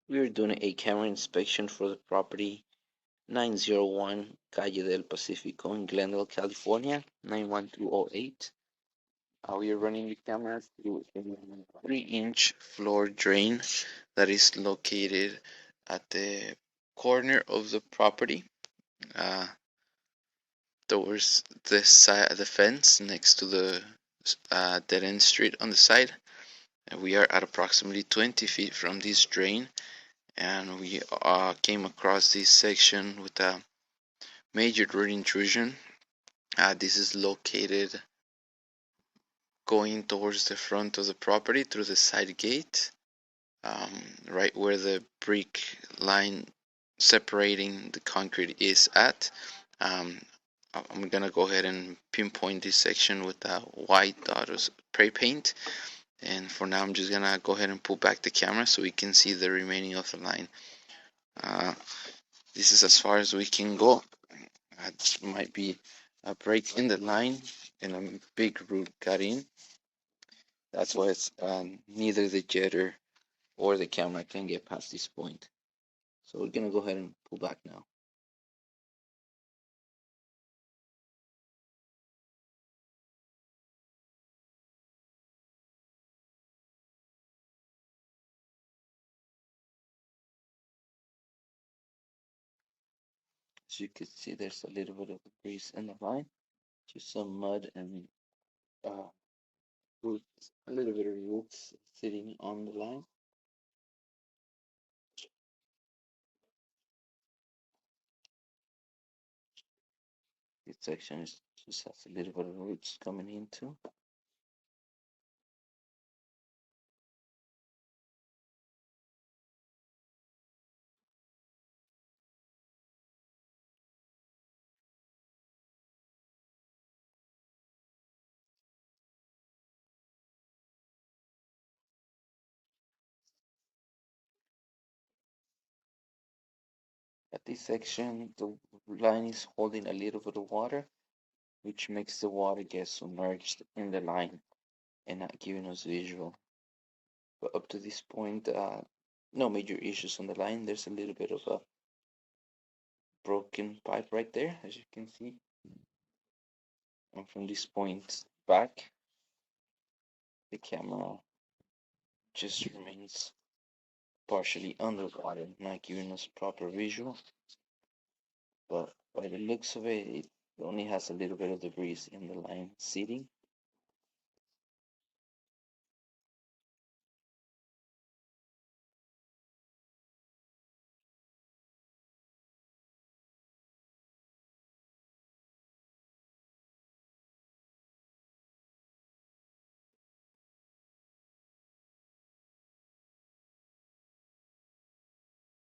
We are doing a camera inspection for the property 901 Calle del Pacifico in Glendale, California, 91208. We are running the cameras through a 3-inch floor drain that is located at the corner of the property, uh, towards the side, the fence next to the dead end street on the side. And we are at approximately 20 feet from this drain, and we came across this section with a major root intrusion. This is located going towards the front of the property through the side gate, right where the brick line separating the concrete is at. Um, I'm gonna go ahead and pinpoint this section with a white dot of spray paint, and for now I'm just gonna go ahead and pull back the camera so we can see the remaining of the line. This is as far as we can go. It might be a break in the line and a big root cut in. That's why it's neither the jetter or the camera can get past this point. So we're gonna go ahead and pull back now. As you can see, there's a little bit of grease in the line, just some mud and uh, roots, a little bit of roots sitting on the line. This section just has a little bit of roots coming into. At this section, the line is holding a little bit of water, which makes the water get submerged in the line and not giving us visual. But up to this point, no major issues on the line. There's a little bit of a broken pipe right there, as you can see. And from this point back, the camera just remains partially underwater, not giving us proper visual. But by the looks of it, it only has a little bit of debris in the line seating.